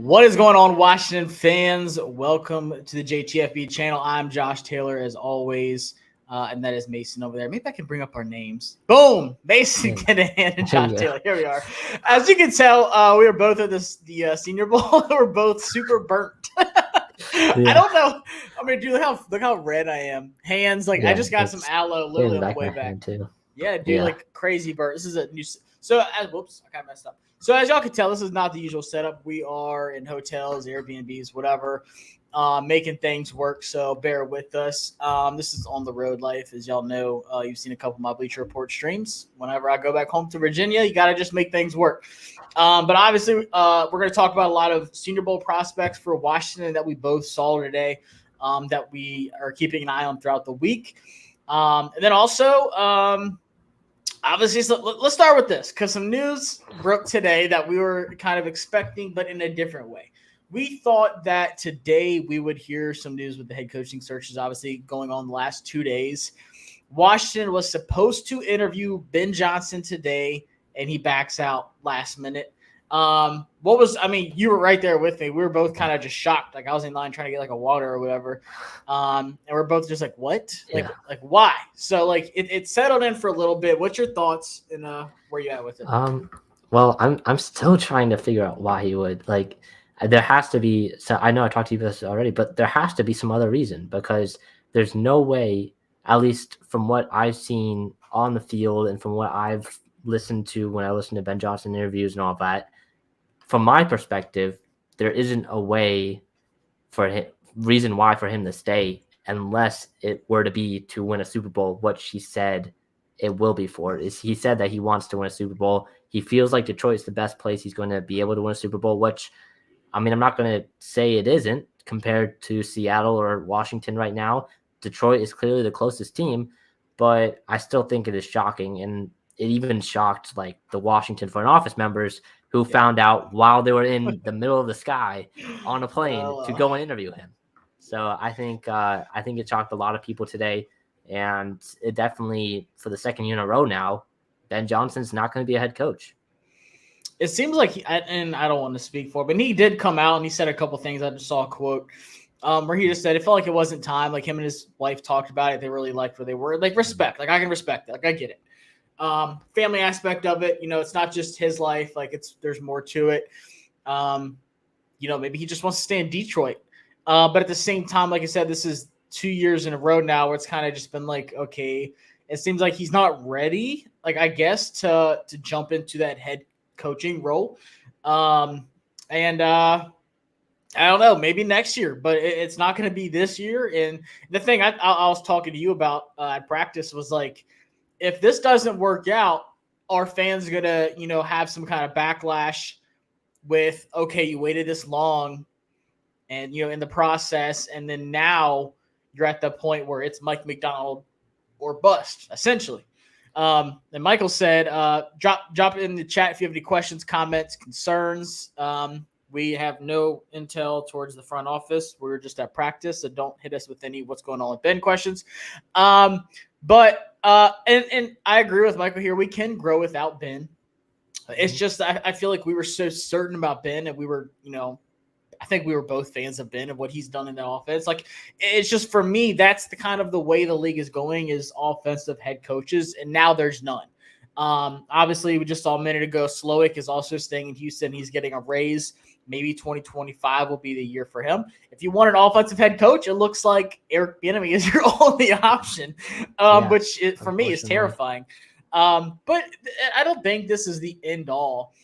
What is going on, Washington fans? Welcome to the JTFB channel. I'm Josh Taylor, as always, and that is Mason over there. Maybe I can bring up our names. Boom! Mason Kinahan and Josh Taylor. Here we are. As you can tell, we are both at the Senior Bowl. We're both super burnt. I don't know. I mean, dude, look how red I am. Hands, I just got some aloe literally on the way back. Too. Yeah, dude, like crazy burnt. This is a new. So, whoops, I kind of messed up. So as y'all can tell, this is not the usual setup. We are in hotels, Airbnbs, whatever, making things work. So bear with us. This is on the road life. As y'all know, you've seen a couple of my Bleacher Report streams. Whenever I go back home to Virginia, you got to just make things work. But obviously, we're going to talk about a lot of Senior Bowl prospects for Washington that we both saw today, that we are keeping an eye on throughout the week. And then also, obviously, so let's start with this because some news broke today that we were kind of expecting, but in a different way. We thought that today we would hear some news with the head coaching searches, obviously going on the last 2 days. Washington was supposed to interview Ben Johnson today, and he backs out last minute. You were right there with me. We were both kind of just shocked. Like I was in line trying to get like a water or whatever. And we're both just like, what? Like why? So it settled in for a little bit. What's your thoughts and where you at with it? Well, I'm still trying to figure out why he would. There has to be, so I know I talked to you about this already, but there has to be some other reason because there's no way, at least from what I've seen on the field and from what I've listened to when I listen to Ben Johnson interviews and all that, from my perspective, there isn't a reason why for him to stay unless it were to be to win a Super Bowl, which he said it will be for. He said that he wants to win a Super Bowl. He feels like Detroit is the best place he's going to be able to win a Super Bowl, which, I mean, I'm not going to say it isn't compared to Seattle or Washington right now. Detroit is clearly the closest team, but I still think it is shocking. And it even shocked the Washington front office members who found out while they were in the middle of the sky on a plane to go and interview him. So I think it shocked a lot of people today, and it definitely, for the second year in a row now, Ben Johnson's not going to be a head coach. It seems like, and I don't want to speak for, but he did come out and he said a couple things. I just saw a quote where he just said it felt like it wasn't time. Like him and his wife talked about it. They really liked where they were. Respect. I can respect that. I get it. Family aspect of it, it's not just his life. There's more to it. Maybe he just wants to stay in Detroit. But at the same time, like I said, this is 2 years in a row now where it's kind of just been okay, it seems like he's not ready, I guess, to jump into that head coaching role. I don't know, maybe next year, but it's not going to be this year. And the thing I was talking to you about at practice was if this doesn't work out, are fans going to, have some kind of backlash with, okay, you waited this long and, in the process, and then now you're at the point where it's Mike Macdonald or bust, essentially. And Michael said, drop it in the chat if you have any questions, comments, concerns. We have no intel towards the front office. We're just at practice, so don't hit us with any what's going on with Ben questions. But I agree with Michael here. We can grow without Ben. It's just I feel like we were so certain about Ben, and we were, I think we were both fans of Ben and what he's done in the offense. It's just, for me, that's the kind of the way the league is going, is offensive head coaches, and now there's none. Obviously, we just saw a minute ago, Slowick is also staying in Houston. He's getting a raise. Maybe 2025 will be the year for him. If you want an offensive head coach, it looks like Eric Bieniemy is your only option, which for me is terrifying. But I don't think this is the end all.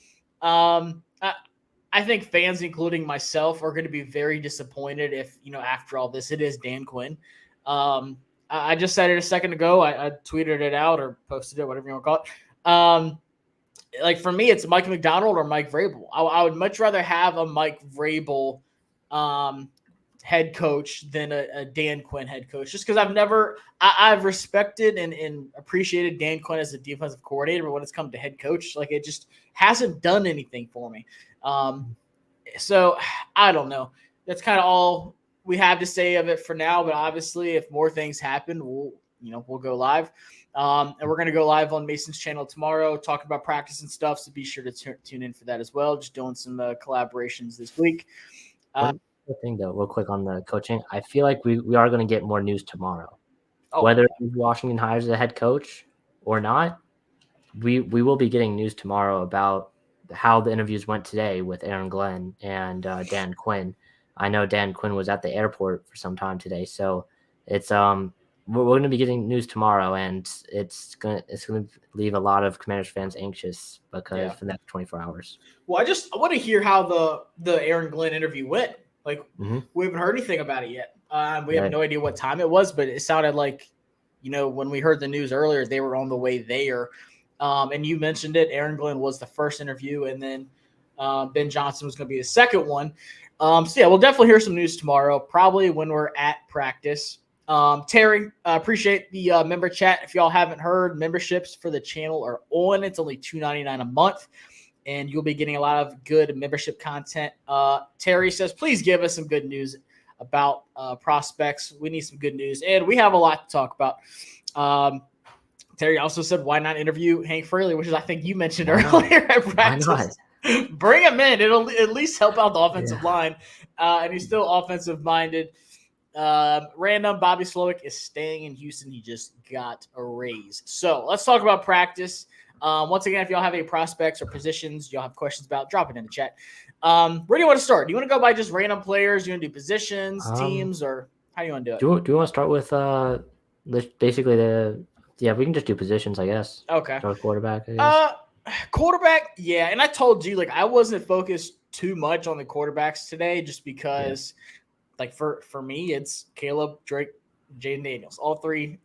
I think fans, including myself, are going to be very disappointed if, after all this, it is Dan Quinn. I just said it a second ago. I tweeted it out or posted it, whatever you want to call it. For me, it's Mike Macdonald or Mike Vrabel. I would much rather have a Mike Vrabel head coach than a Dan Quinn head coach, just because I've respected and appreciated Dan Quinn as a defensive coordinator, but when it's come to head coach, it just hasn't done anything for me. So I don't know. That's kind of all we have to say of it for now, but obviously if more things happen, we'll we'll go live. And we're going to go live on Mason's channel tomorrow, talking about practice and stuff. So be sure to tune in for that as well. Just doing some collaborations this week. One thing though, real quick on the coaching, I feel like we are going to get more news tomorrow. Oh, whether Washington hires a head coach or not, we will be getting news tomorrow about how the interviews went today with Aaron Glenn and Dan Quinn. I know Dan Quinn was at the airport for some time today, so it's we're going to be getting news tomorrow, and it's going to leave a lot of Commanders fans anxious because for the next 24 hours. Well, I want to hear how the Aaron Glenn interview went. Like, we haven't heard anything about it yet. We have no idea what time it was, but it sounded like, when we heard the news earlier, they were on the way there. And you mentioned it. Aaron Glenn was the first interview, and then Ben Johnson was going to be the second one. So, we'll definitely hear some news tomorrow, probably when we're at practice. Terry, appreciate the member chat. If y'all haven't heard, memberships for the channel are on. It's only $2.99 a month, and you'll be getting a lot of good membership content. Terry says, please give us some good news about prospects. We need some good news, and we have a lot to talk about. Terry also said, why not interview Hank Fraley, which is, I think you mentioned earlier at practice. Bring him in. It'll at least help out the offensive line. And he's still offensive minded. Random Bobby Slowick is staying in Houston. He just got a raise. So let's talk about practice. Once again, if y'all have any prospects or positions y'all have questions about, drop it in the chat. Where do you want to start? Do you want to go by just random players? Do you want to do positions, teams, or how do you want to do it? Do you want to start with basically we can just do positions, I guess. Okay. Start with quarterback, I guess. Quarterback, yeah. And I told you, I wasn't focused too much on the quarterbacks today just because, for me, it's Caleb, Drake, Jaden Daniels. All three,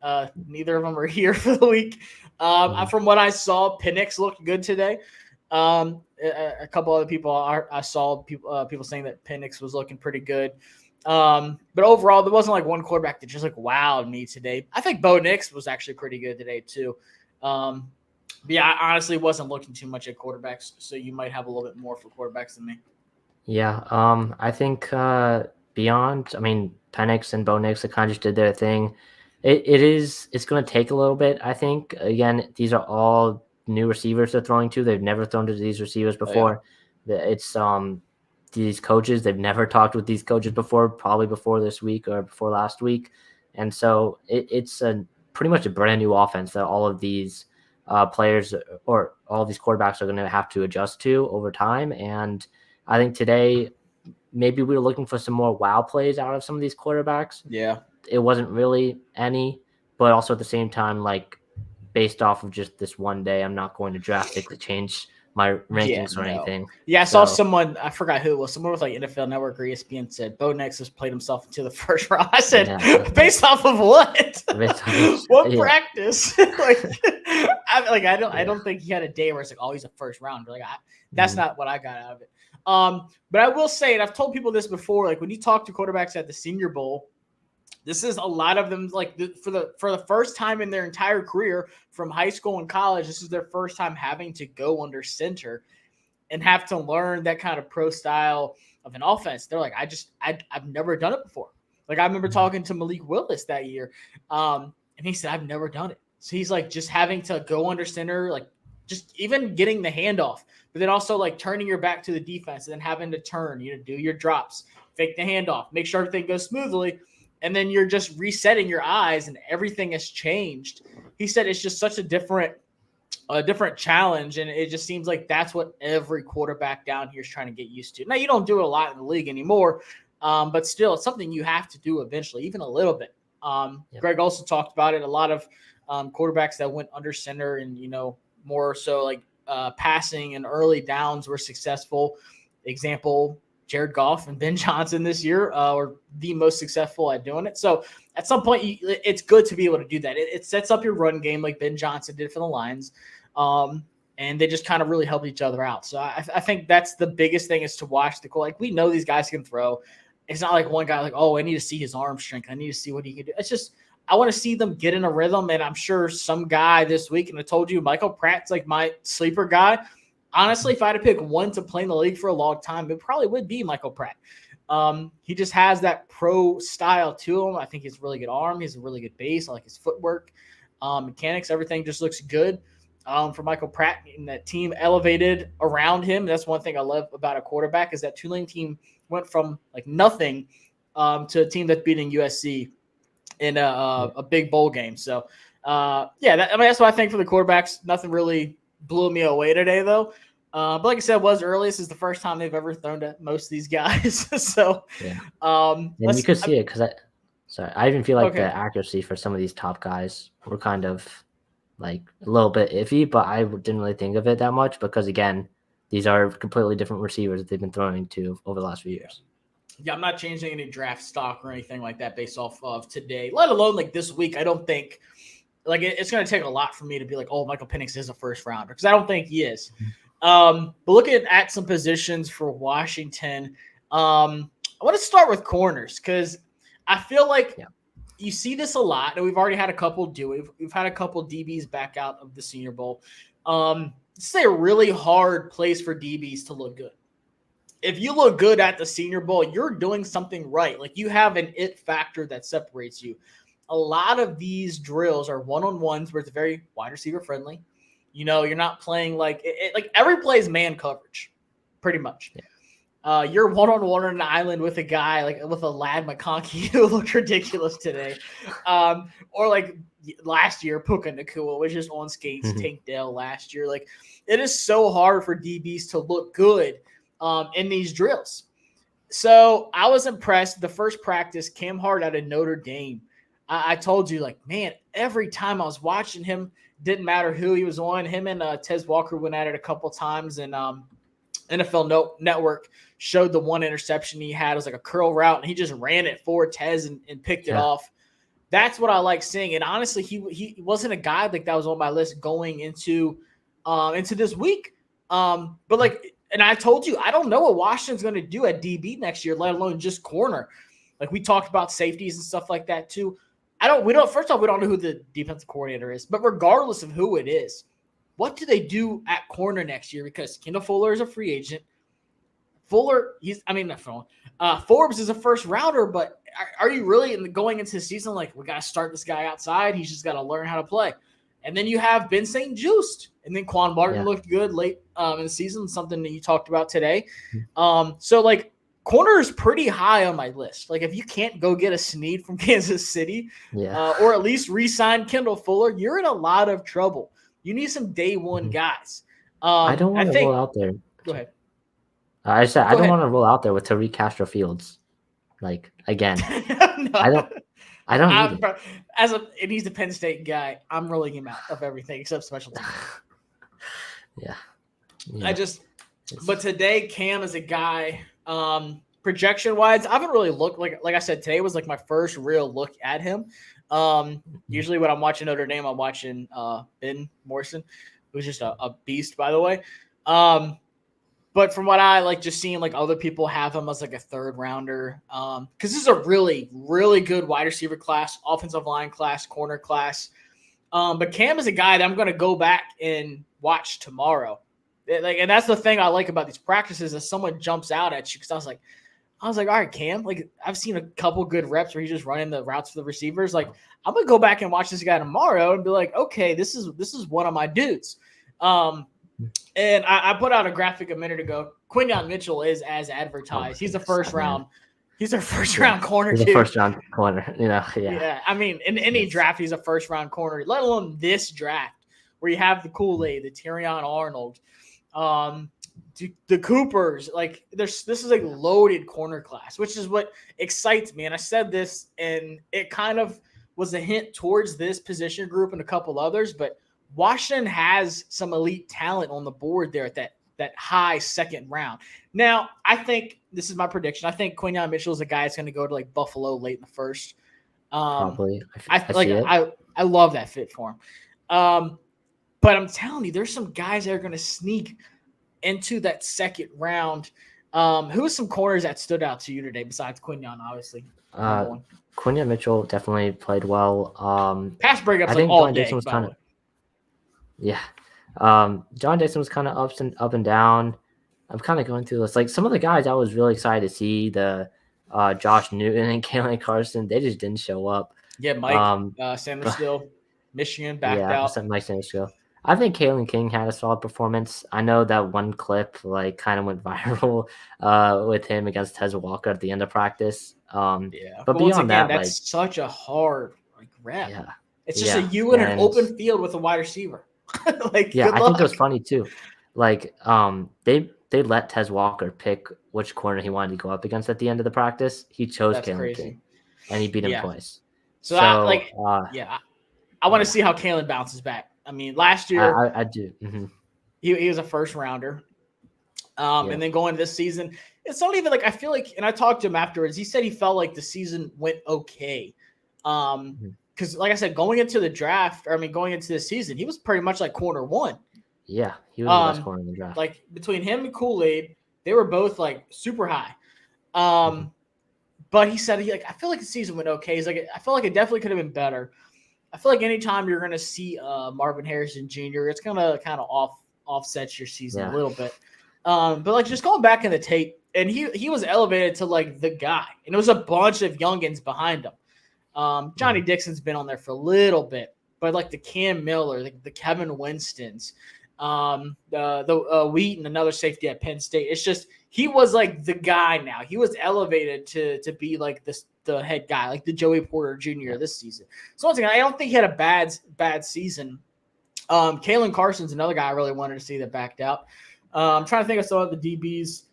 neither of them are here for the week. From what I saw, Penix looked good today. A couple other people I saw people saying that Penix was looking pretty good. But overall, there wasn't one quarterback that just wowed me today. I think Bo Nix was actually pretty good today too. But yeah, I honestly wasn't looking too much at quarterbacks, so you might have a little bit more for quarterbacks than me. Yeah, I think beyond, Penix and Bo Nix, they kind of just did their thing. It's going to take a little bit, I think. Again, these are all new receivers they're throwing to. They've never thrown to these receivers before. It's these coaches, they've never talked with these coaches before, probably before this week or before last week. And so it's pretty much a brand new offense that all of these players or all of these quarterbacks are going to have to adjust to over time. And I think today, maybe we were looking for some more wow plays out of some of these quarterbacks. Yeah. It wasn't really any, but also at the same time, based off of just this one day, I'm not going to drastically change my rankings or anything. Yeah, I saw someone, I forgot who it was, someone with NFL Network or ESPN said Bo Nix has played himself into the first round. I said, based off of what? What practice? I don't think he had a day where it's he's a first rounder. That's not what I got out of it. But I will say, and I've told people this before, when you talk to quarterbacks at the Senior Bowl, this is a lot of them, for the first time in their entire career, from high school and college, this is their first time having to go under center and have to learn that kind of pro style of an offense. They're I've never done it before. I remember talking to Malik Willis that year, and he said, I've never done it. So he's just having to go under center, just even getting the handoff, but then also turning your back to the defense and then having to turn, do your drops, fake the handoff, make sure everything goes smoothly. And then you're just resetting your eyes and everything has changed. He said it's just such a different challenge. And it just seems like that's what every quarterback down here is trying to get used to. Now, you don't do it a lot in the league anymore, but still, it's something you have to do eventually, even a little bit. Greg also talked about it. A lot of quarterbacks that went under center and, more so passing and early downs were successful. Example, Jared Goff and Ben Johnson this year were the most successful at doing it. So at some point, it's good to be able to do that. It sets up your run game like Ben Johnson did for the Lions. And they just kind of really help each other out. So I think that's the biggest thing is to watch the we know these guys can throw. It's not one guy I need to see his arm strength. I need to see what he can do. It's just I want to see them get in a rhythm. And I'm sure some guy this week, and I told you, Michael Pratt's my sleeper guy. Honestly, if I had to pick one to play in the league for a long time, it probably would be Michael Pratt. He just has that pro style to him. I think he's a really good arm. He has a really good base. I like his footwork, mechanics. Everything just looks good. For Michael Pratt and that team elevated around him. That's one thing I love about a quarterback is that Tulane team went from like nothing to a team that's beating USC in a big bowl game. So, that's what I think for the quarterbacks. Nothing really blew me away today, though. But like I said, it was early. This is the first time they've ever thrown to most of these guys. So, and you could see it because I even feel like the accuracy for some of these top guys were kind of like a little bit iffy, but I didn't really think of it that much because, again, these are completely different receivers that they've been throwing to over the last few years. Yeah, I'm not changing any draft stock or anything like that based off of today, let alone like this week. I don't think like it's going to take a lot for me to be like, oh, Michael Penix is a first rounder because I don't think he is. But looking at some positions for Washington, I want to start with corners because I feel like you see this a lot, and we've already had a couple do it. We've had a couple DBs back out of the Senior Bowl. This is a really hard place for DBs to look good. If you look good at the Senior Bowl, you're doing something right. Like you have an it factor that separates you. A lot of these drills are one-on-ones where it's very wide receiver friendly. You know, you're not playing like every play is man coverage, pretty much. Yeah. You're one-on-one on an island with a guy like with a Lad McConkey who looked ridiculous today, or like last year Puka Nacua was just on skates, Tank Dell last year. Like it is so hard for DBs to look good in these drills. So I was impressed. The first practice, Cam Hart out of Notre Dame. I told you, like, man, every time I was watching him, didn't matter who he was on. Him and Tez Walker went at it a couple times, and NFL Network showed the one interception he had. It was like a curl route, and he just ran it for Tez and picked it off. That's what I like seeing. And honestly, he wasn't a guy like that was on my list going into this week. But like, and I told you, I don't know what Washington's going to do at DB next year, let alone just corner. Like we talked about safeties and stuff like that too. First off, we don't know who the defensive coordinator is, but regardless of who it is, what do they do at corner next year? Because Kendall Fuller is a free agent. Forbes is a first rounder, but are you really going into the season like, we got to start this guy outside? He's just got to learn how to play. And then you have Ben St. Juste. And then Quan Barton looked good late in the season, something that you talked about today. So, like, corner is pretty high on my list. Like, if you can't go get a Snead from Kansas City or at least re-sign Kendall Fuller, you're in a lot of trouble. You need some day one guys. I don't want to roll out there. Go ahead. I don't want to roll out there with Tariq Castro Fields. Like, again, no. I don't need it. And he's a Penn State guy, I'm rolling him out of everything except special teams. Yeah. But today Cam is a guy, projection wise, I haven't really looked like I said, today was like my first real look at him. Usually when I'm watching Notre Dame, I'm watching Ben Morrison, who's just a beast, by the way. But from what I like just seeing like other people have him as like a third rounder, because this is a really, really good wide receiver class, offensive line class, corner class. But Cam is a guy that I'm going to go back and watch tomorrow. And that's the thing I like about these practices is someone jumps out at you because I was like, all right, Cam, like I've seen a couple good reps where he's just running the routes for the receivers. Like I'm going to go back and watch this guy tomorrow and be like, okay, this is one of my dudes. And I put out a graphic a minute ago. Quinyon Mitchell is as advertised. He's a first round. He's a first round corner. He's a first round corner. Yeah. I mean, in any draft, he's a first round corner. Let alone this draft where you have the Kool-Aid, the Terrion Arnold, the Coopers. Like this is a loaded corner class, which is what excites me. And I said this, and it kind of was a hint towards this position group and a couple others, but Washington has some elite talent on the board there at that high second round. Now, I think this is my prediction. I think Quinyon Mitchell is a guy that's going to go to like Buffalo late in the first. Probably. I love that fit for him. But I'm telling you, there's some guys that are going to sneak into that second round. Who are some corners that stood out to you today besides Quinyon, obviously? Quinyon Mitchell definitely played well. Pass breakups like all day. Yeah. John Dixon was kind of up and down. I'm kind of going through this. Like some of the guys I was really excited to see, the Josh Newton and Kalen Carson, they just didn't show up. Yeah, Mike But Sandersville, Michigan backed yeah, out. Mike Sandersville. I think Kalen King had a solid performance. I know that one clip like kind of went viral with him against Tez Walker at the end of practice. Yeah, But but once beyond again, that, like that's such a hard rep. yeah, It's just a yeah, you in an and open field with a wide receiver. Like, yeah, good I think it was luck. funny too. Like they let Tez Walker pick which corner he wanted to go up against at the end of the practice. He chose That's Kalen King, crazy. and he beat him Yeah. twice. So So I want to yeah. see how Kalen bounces back. I mean, last year I do. Mm-hmm. he was a first rounder. Yeah. And then going this season, it's not even like I feel like, and I talked to him afterwards. He said he felt like the season went okay. Because like I said, going into the draft, or I mean, going into the season, he was pretty much like corner one. Yeah, he was the best corner in the draft. Like between him and Kool-Aid, they were both like super high. But he said I feel like the season went okay. He's like, I feel like it definitely could have been better. I feel like anytime you're gonna see Marvin Harrison Jr., it's gonna kind of offset your season a little bit. But like just going back in the tape, and he was elevated to like the guy, and it was a bunch of youngins behind him. Johnny Dixon's been on there for a little bit, but like the Cam Miller, the Kevin Winstons, the Wheaton, another safety at Penn State. It's just he was like the guy now. He was elevated to be like the head guy, like the Joey Porter Jr. this season. So once again, I don't think he had a bad season. Kalen Carson's another guy I really wanted to see that backed out. I'm trying to think of some of the DBs.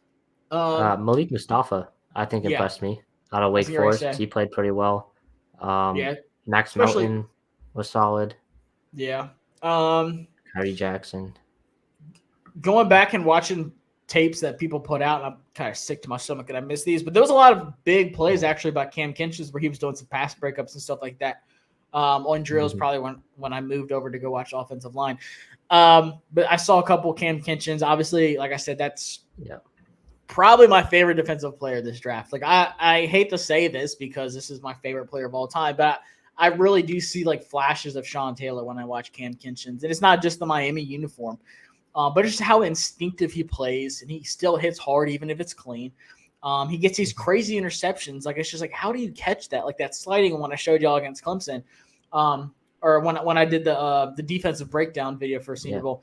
Malik Mustafa, I think impressed me out of Wake Forest. He played pretty well. Max Melton was solid. Yeah. Harry Jackson. Going back and watching tapes that people put out, and I'm kind of sick to my stomach that I missed these, but there was a lot of big plays actually by Cam Kinchins where he was doing some pass breakups and stuff like that. On drills, probably when I moved over to go watch offensive line. But I saw a couple Cam Kinchins. Obviously, like I said, that's probably my favorite defensive player this draft. Like I hate to say this because this is my favorite player of all time, but I really do see like flashes of Sean Taylor when I watch Cam Kinchins. And it's not just the Miami uniform, but just how instinctive he plays, and he still hits hard even if it's clean. He gets these crazy interceptions. Like, it's just like, how do you catch that? Like that sliding one I showed y'all against Clemson, or when I did the defensive breakdown video for Senior Bowl.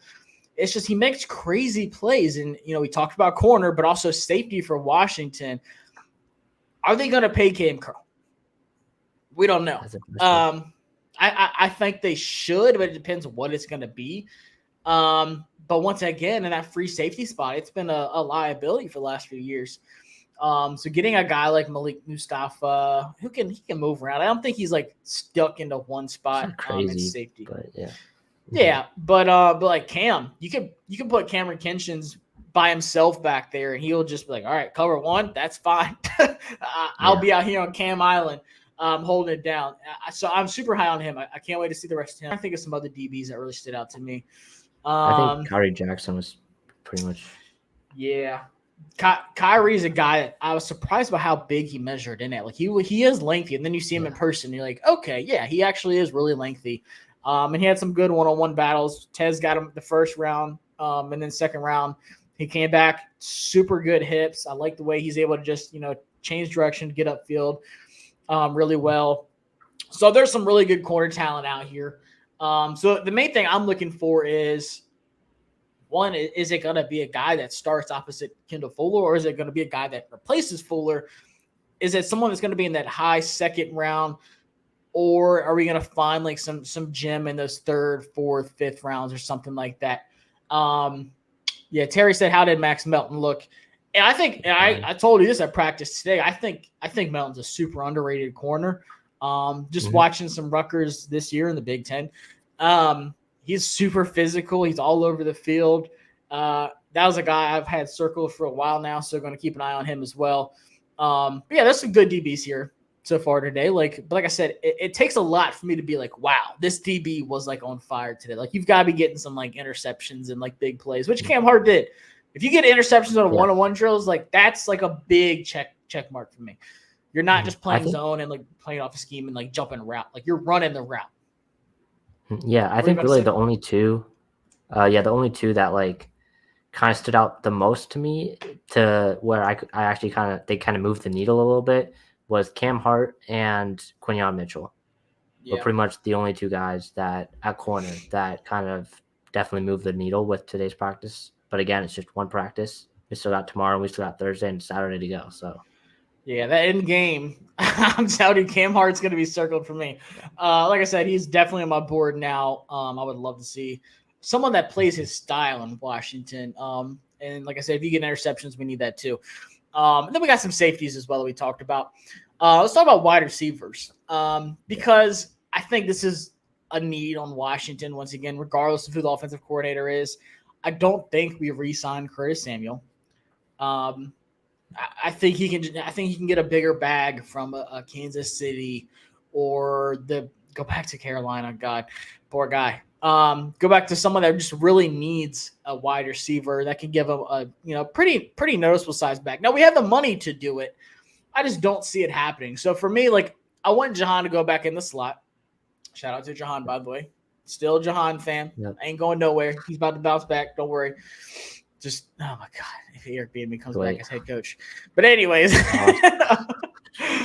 It's just he makes crazy plays. And, we talked about corner, but also safety for Washington. Are they going to pay Cam Curl? We don't know. I think they should, but it depends on what it's going to be. But once again, in that free safety spot, it's been a liability for the last few years. So getting a guy like Malik Mustafa he can move around. I don't think he's like stuck into one spot in safety. But yeah. Yeah, but like Cam, you can put Cameron Kinchins by himself back there, and he'll just be like, all right, cover one, that's fine. I'll be out here on Cam Island, holding it down. So I'm super high on him. I can't wait to see the rest of him. I think of some other DBs that really stood out to me. I think Kyrie Jackson was pretty much. Yeah, Kyrie's a guy that I was surprised by how big he measured in it. Like he is lengthy, and then you see him in person, and you're like, okay, yeah, he actually is really lengthy. And he had some good one-on-one battles. Tez got him the first round, and then second round, he came back, super good hips. I like the way he's able to just, change direction, get upfield really well. So there's some really good corner talent out here. So the main thing I'm looking for is, one, is it going to be a guy that starts opposite Kendall Fuller, or is it going to be a guy that replaces Fuller? Is it someone that's going to be in that high second round? Or are we going to find like some gem in those third, fourth, fifth rounds or something like that? Terry said, how did Max Melton look? And I think, and I told you this at practice today, I think Melton's a super underrated corner. Watching some Rutgers this year in the Big Ten. He's super physical. He's all over the field. That was a guy I've had circled for a while now, so going to keep an eye on him as well. There's some good DBs here so far today. But like I said, it takes a lot for me to be like, wow, this DB was like on fire today. Like, you've got to be getting some like interceptions and like big plays, which Cam Hart did. If you get interceptions on one-on-one drills, like that's like a big check mark for me. You're not just playing zone and like playing off a scheme and like jumping a route. Like, you're running the route. Yeah, I think really the only two that like kind of stood out the most to me, to where I actually they kind of moved the needle a little bit, was Cam Hart and Quinyon Mitchell. Were pretty much the only two guys that at corner that kind of definitely moved the needle with today's practice. But again, it's just one practice. We still got tomorrow, we still got Thursday and Saturday to go. So yeah, that end game, I'm telling you, Cam Hart's going to be circled for me. Like I said, he's definitely on my board now. I would love to see someone that plays his style in Washington. And like I said, if you get interceptions, we need that too. And then we got some safeties as well that we talked about. Let's talk about wide receivers, because I think this is a need on Washington once again, regardless of who the offensive coordinator is. I don't think we re-signed Curtis Samuel. I think he can. I think he can get a bigger bag from a Kansas City, or go back to Carolina. God, poor guy. Go back to someone that just really needs a wide receiver that can give him a pretty noticeable size back. Now we have the money to do it. I just don't see it happening. So for me, like, I want Jahan to go back in the slot. Shout out to Jahan, by the way. Still a Jahan fan. Yep. Ain't going nowhere. He's about to bounce back. Don't worry. Just, oh my God, if Eric Bieniemy comes back as head coach. But anyways,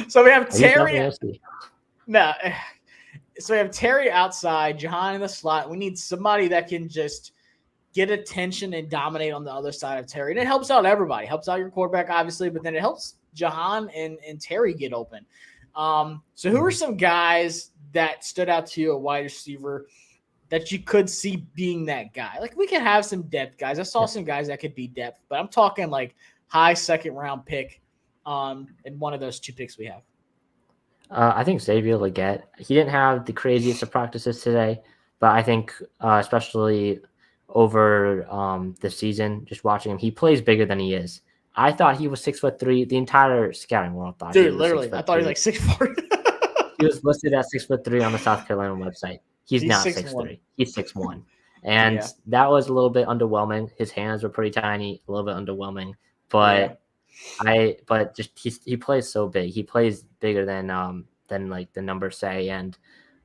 so we have Terry. No, so we have Terry outside, Jahan in the slot. We need somebody that can just get attention and dominate on the other side of Terry. And it helps out everybody. Helps out your quarterback, obviously, but then it helps Jahan and Terry get open. So who are some guys that stood out to you, a wide receiver, that you could see being that guy? Like, we can have some depth guys. I saw some guys that could be depth, but I'm talking like high second round pick in one of those two picks we have. I think Xavier Legette. He didn't have the craziest of practices today, but I think especially over the season, just watching him, he plays bigger than he is. I thought he was 6'3". The entire scouting world thought. Dude, literally, I thought he was like 6'4". He was listed at 6'3" on the South Carolina website. He's not 6'3". He's 6'1". And that was a little bit underwhelming. His hands were pretty tiny, a little bit underwhelming. But he plays so big. He plays bigger than like the numbers say. And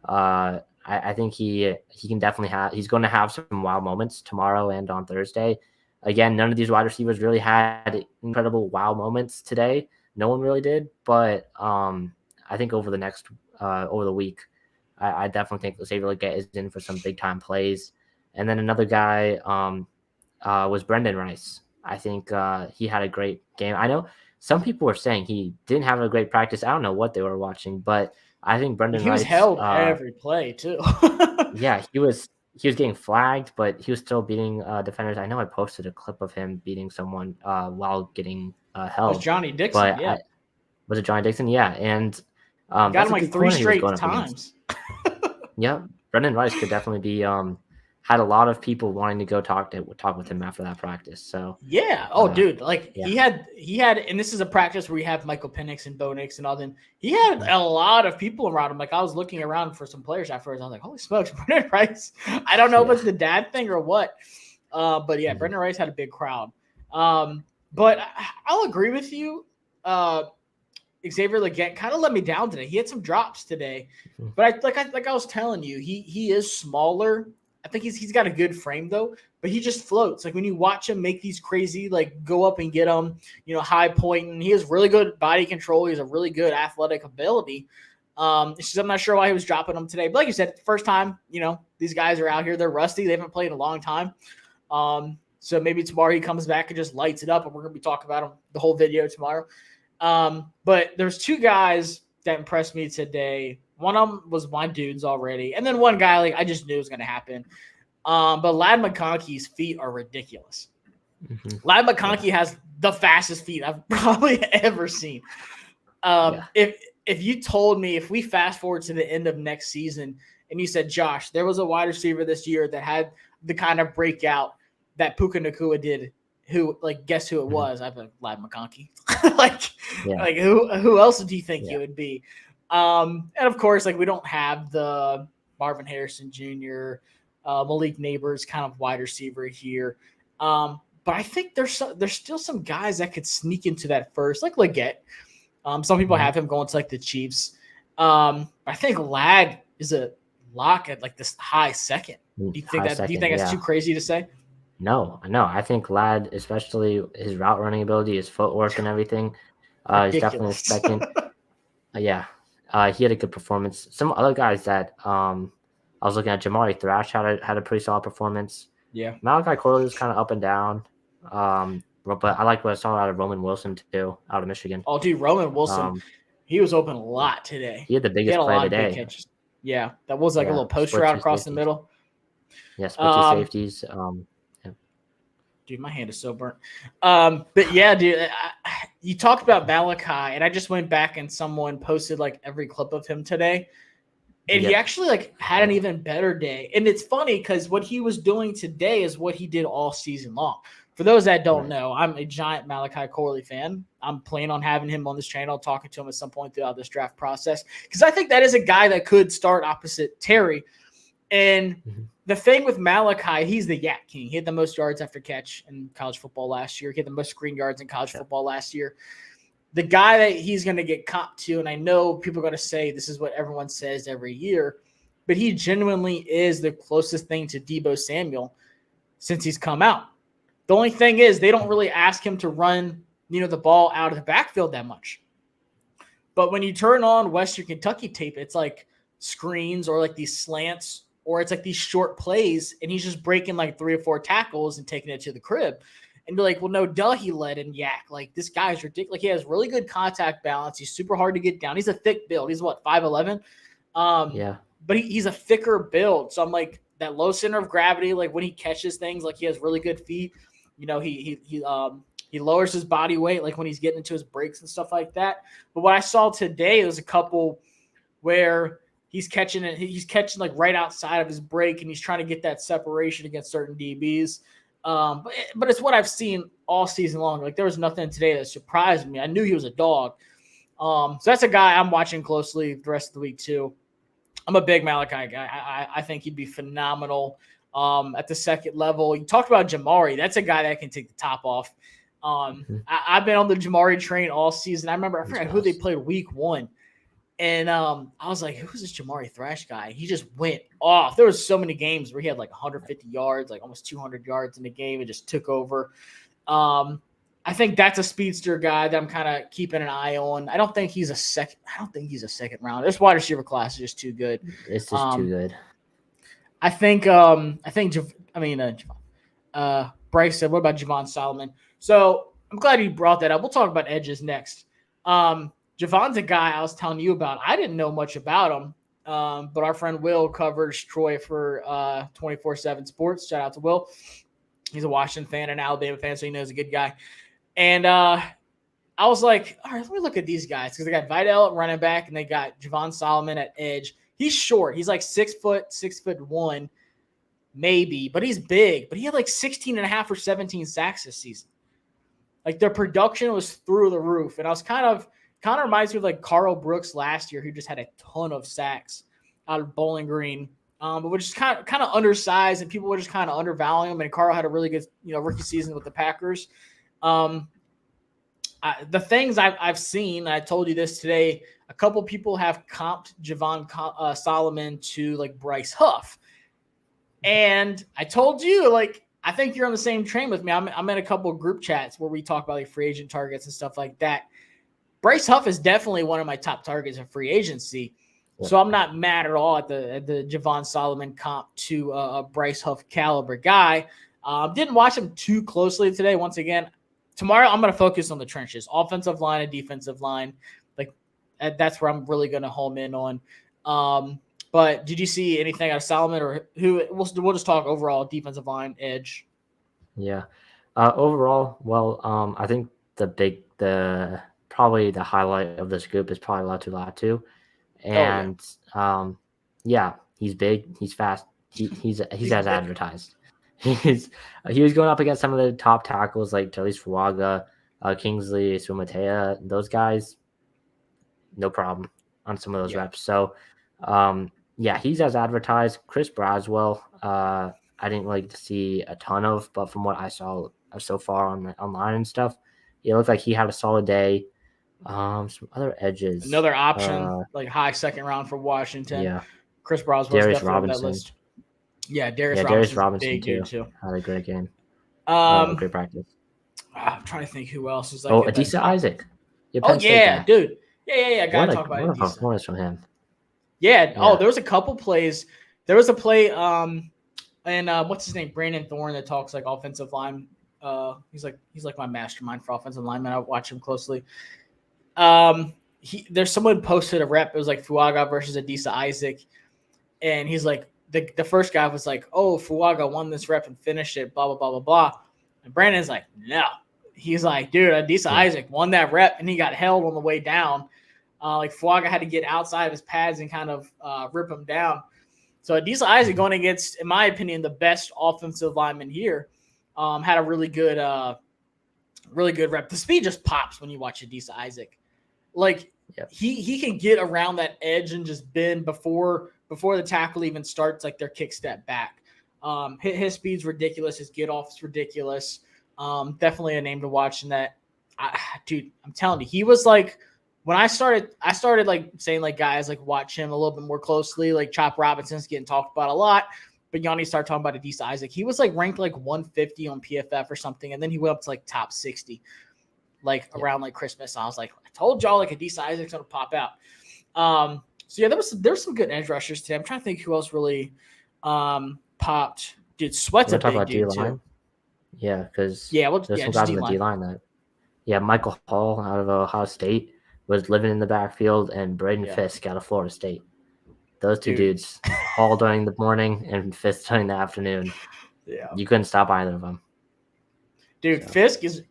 I think he can definitely he's going to have some wow moments tomorrow and on Thursday. Again, none of these wide receivers really had incredible wow moments today. No one really did. But I think over the week, I definitely think Xavier Legette is in for some big time plays. And then another guy was Brendan Rice. I think he had a great game. I know some people were saying he didn't have a great practice. I don't know what they were watching, but I think Brendan Rice. He was held every play too. Yeah, he was getting flagged, but he was still beating defenders. I know I posted a clip of him beating someone while getting held. It was Johnny Dixon, was it Johnny Dixon? Yeah, and got him like 3 straight times. Yeah, Brendan Rice could definitely be had a lot of people wanting to go talk with him after that practice. So yeah, dude, like he had, and this is a practice where you have Michael Penix and Bo Nix and all them. He had a lot of people around him. Like, I was looking around for some players afterwards. I was like, holy smokes, Brendan Rice. I don't know if it's the dad thing or what, but yeah, Brendan Rice had a big crowd. But I'll agree with you. Xavier Legette kind of let me down today. He had some drops today, but I was telling you, he is smaller. I think he's got a good frame though, but he just floats. Like, when you watch him make these crazy, like, go up and get him, high point, and he has really good body control. He has a really good athletic ability. It's just, I'm not sure why he was dropping them today. But like you said, first time, these guys are out here. They're rusty. They haven't played in a long time. So maybe tomorrow he comes back and just lights it up, and we're going to be talking about him the whole video tomorrow. But there's 2 guys that impressed me today. One of them was my dudes already. And then one guy, like, I just knew it was going to happen. But Ladd McConkey's feet are ridiculous. Ladd McConkey has the fastest feet I've probably ever seen. If you told me, if we fast forward to the end of next season and you said, Josh, there was a wide receiver this year that had the kind of breakout that Puka Nacua did, guess who it was? I've been Ladd McConkey. Who else do you think it would be? And of course, like, we don't have the Marvin Harrison Jr., Malik Neighbors kind of wide receiver here. But I think there's still some guys that could sneak into that first, like Legette. Some people have him going to like the Chiefs. I think Ladd is a lock at like this high second. Do you think that's too crazy to say? No. I think Ladd, especially his route running ability, his footwork and everything, he's definitely a Ridiculous. second. Yeah. He had a good performance. Some other guys that I was looking at, Jamari Thrash had a pretty solid performance. Yeah. Malachi Corley was kind of up and down. But I like what I saw out of Roman Wilson too, out of Michigan. Oh, dude, Roman Wilson, Um, he was open a lot today. he had the He had biggest a play lot of big today. catches. Yeah, that was like a Yeah, little post split route two across the safeties. middle. Yeah, split two Um, safeties. Yeah. Dude, my hand is so burnt. But yeah, dude, you talked about Malachi, and I just went back and someone posted like every clip of him today, and he Yep. actually like had an even better day. And it's funny because what he was doing today is what he did all season long. For those that don't Right. know, I'm a giant Malachi Corley fan. I'm planning on having him on this channel, talking to him at some point throughout this draft process, because I think that is a guy that could start opposite Terry. And the thing with Malachi, he's the Yak King. He had the most yards after catch in college football last year. He had the most screen yards in college football last year. The guy that he's going to get comped to, and I know people are going to say this is what everyone says every year, but he genuinely is the closest thing to Deebo Samuel since he's come out. The only thing is they don't really ask him to run, the ball out of the backfield that much. But when you turn on Western Kentucky tape, it's like screens or like these slants, or it's like these short plays, and he's just breaking like 3 or 4 tackles and taking it to the crib. And you're like, well, no, duh, he led in Yak. Like, this guy's ridiculous. Like, he has really good contact balance. He's super hard to get down. He's a thick build. He's what, 5'11"? Yeah. But he's a thicker build. So I'm like, that low center of gravity, like when he catches things, like he has really good feet. He lowers his body weight, like when he's getting into his breaks and stuff like that. But what I saw today was a couple where he's catching it. He's catching like right outside of his break, and he's trying to get that separation against certain DBs. But it's what I've seen all season long. Like, there was nothing today that surprised me. I knew he was a dog. So that's a guy I'm watching closely the rest of the week too. I'm a big Malachi guy. I think he'd be phenomenal at the second level. You talked about Jamari. That's a guy that can take the top off. I've been on the Jamari train all season. I forgot who they played week 1. And I was like, who's this Jamari Thrash guy? He just went off. There was so many games where he had like 150 yards, like almost 200 yards in the game, and just took over. I think that's a speedster guy that I'm kind of keeping an eye on. I don't think he's a second round. This wide receiver class is just too good. It's just too good. Bryce said, what about Javon Solomon? So I'm glad you brought that up. We'll talk about edges next. Javon's a guy I was telling you about. I didn't know much about him, but our friend Will covers Troy for 24/7 Sports. Shout out to Will. He's a Washington fan and Alabama fan, so he knows a good guy. And I was like, all right, let me look at these guys, because they got Vidal at running back and they got Javon Solomon at edge. He's short. He's like 6'1", maybe, but he's big. But he had like 16 and a half or 17 sacks this season. Like, their production was through the roof. And I was kind of reminds me of like Carl Brooks last year, who just had a ton of sacks out of Bowling Green. But we're just kind of undersized, and people were just kind of undervaluing him. And Carl had a really good, rookie season with the Packers. The things I've seen, I told you this today, a couple people have comped Javon Solomon to like Bryce Huff. And I told you, like, I think you're on the same train with me. I'm in a couple of group chats where we talk about like free agent targets and stuff like that. Bryce Huff is definitely one of my top targets in free agency. So I'm not mad at all at the Javon Solomon comp to a Bryce Huff caliber guy. Didn't watch him too closely today. Once again, tomorrow I'm going to focus on the trenches, offensive line and defensive line. Like, that's where I'm really going to home in on. But did you see anything out of Solomon, or who? We'll just talk overall defensive line, edge. Yeah. Overall, well, I think probably the highlight of this group is probably Latu. And yeah, he's big, he's fast, he's as advertised. He was going up against some of the top tackles like Charles Fuaga, Kingsley Sumatea, those guys, no problem on some of those reps. So yeah, he's as advertised. Chris Braswell, I didn't like to see a ton of, but from what I saw so far online and stuff, it looked like he had a solid day. Some other edges. Another option, like high second round for Washington. Yeah. Chris Broswell's Darius definitely Robinson. on that list. Yeah, Darius Robinson too. Had a great game. Great practice. I'm trying to think who else is like. Adisa Isaac. Oh yeah, dude. Yeah. Gotta talk about what a Adisa. performance from him. Yeah. Oh, there was a couple plays. There was a play. And what's his name? Brandon Thorne that talks like offensive line. He's like my mastermind for offensive linemen. I watch him closely. There's someone posted a rep. It was like Fuaga versus Adisa Isaac, and he's like the first guy was like, "Oh, Fuaga won this rep and finished it." Blah blah blah blah blah. And Brandon's like, "No." He's like, "Dude, Adisa Isaac won that rep, and he got held on the way down. Like Fuaga had to get outside of his pads and kind of rip him down." So Adisa Isaac going against, in my opinion, the best offensive lineman here, had a really good rep. The speed just pops when you watch Adisa Isaac. Like he can get around that edge and just bend before the tackle even starts like their kick step back. His speed's ridiculous. His get off is ridiculous. Definitely a name to watch in that. Dude, I'm telling you, he was like. When I started like saying like guys like watch him a little bit more closely, like Chop Robinson's getting talked about a lot, but Yanni started talking about Adisa Isaac. He was like ranked like 150 on PFF or something, and then he went up to like top 60, like around like Christmas. I was like, I told y'all like Adisa Isaac's gonna pop out. So yeah, there's some good edge rushers today. I'm trying to think who else really popped. Dude, Sweat's a big dude too. Yeah, because there's some guys on the D-line that Michael Hall out of Ohio State was living in the backfield, and Braden Fisk out of Florida State. Those two dudes, Hall during the morning and Fisk during the afternoon. Yeah, you couldn't stop either of them. Dude, Fisk is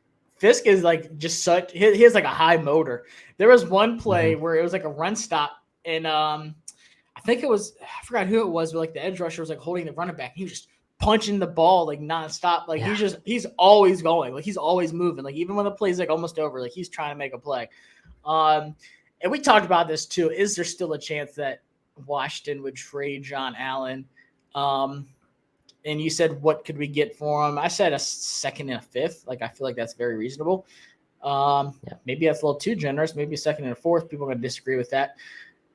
like just such. He has like a high motor. There was one play where it was like a run stop, and I think it was, I forgot who it was, but like the edge rusher was like holding the running back. He was just punching the ball like nonstop. Like he's always going. Like he's always moving. Like even when the play's like almost over, like he's trying to make a play. And we talked about this too. Is there still a chance that Washington would trade John Allen? And you said, what could we get for him? I said a second and a fifth. Like, I feel like that's very reasonable. Maybe that's a little too generous. Maybe a second and a fourth. People are going to disagree with that.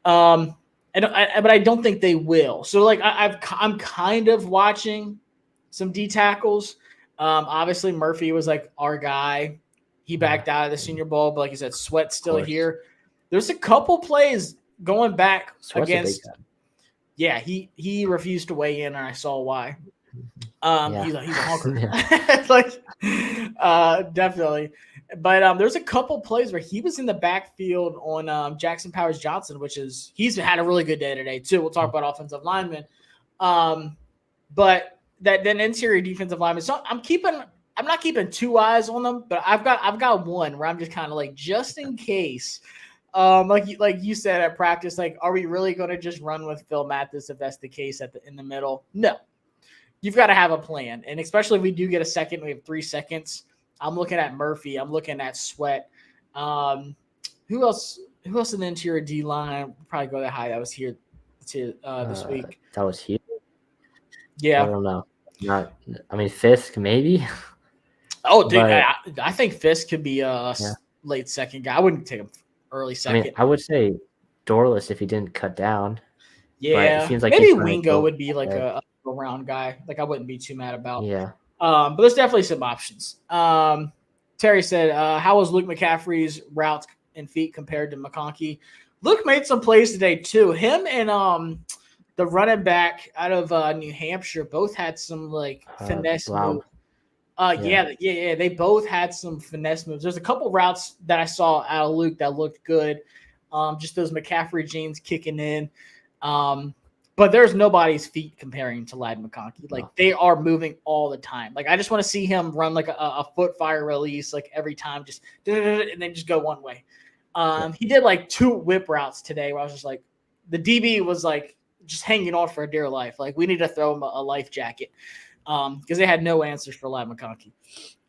But I don't think they will. So like, I'm kind of watching some D tackles. Obviously Murphy was like our guy. He backed out of the Senior Bowl, but like you said, Sweat's still here. There's a couple plays going back against. Yeah, he refused to weigh in, and I saw why. He's a honker. Definitely. But there's a couple plays where he was in the backfield on Jackson Powers Johnson, he's had a really good day today too. We'll talk about offensive linemen. But that interior defensive lineman. So I'm not keeping two eyes on them, but I've got one where I'm just kind of like, just in case, like you said at practice, like, are we really going to just run with Phil Mathis if that's the case in the middle? No, you've got to have a plan. And especially if we do get a second, we have 3 seconds. I'm looking at Murphy. I'm looking at Sweat. Who else in the interior D line? Probably go that high. That was here this week. That was here. Yeah. I don't know. Fisk maybe. Oh, dude, I think Fisk could be a late second guy. I wouldn't take him early second. I would say Dorless if he didn't cut down. Yeah, it seems like maybe Wingo would be like a round guy. Like I wouldn't be too mad about. Yeah. But there's definitely some options. Terry said, how was Luke McCaffrey's routes and feet compared to McConkey? Luke made some plays today too. Him and the running back out of New Hampshire both had some like finesse moves. They both had some finesse moves. There's a couple routes that I saw out of Luke that looked good. Just those McCaffrey genes kicking in. But there's nobody's feet comparing to Ladd McConkey. Like they are moving all the time. Like I just want to see him run like a foot fire release like every time, just and then just go one way. He did like 2 whip routes today where I was just like, the DB was like just hanging on for a dear life. Like we need to throw him a life jacket. Because they had no answers for Ladd McConkey.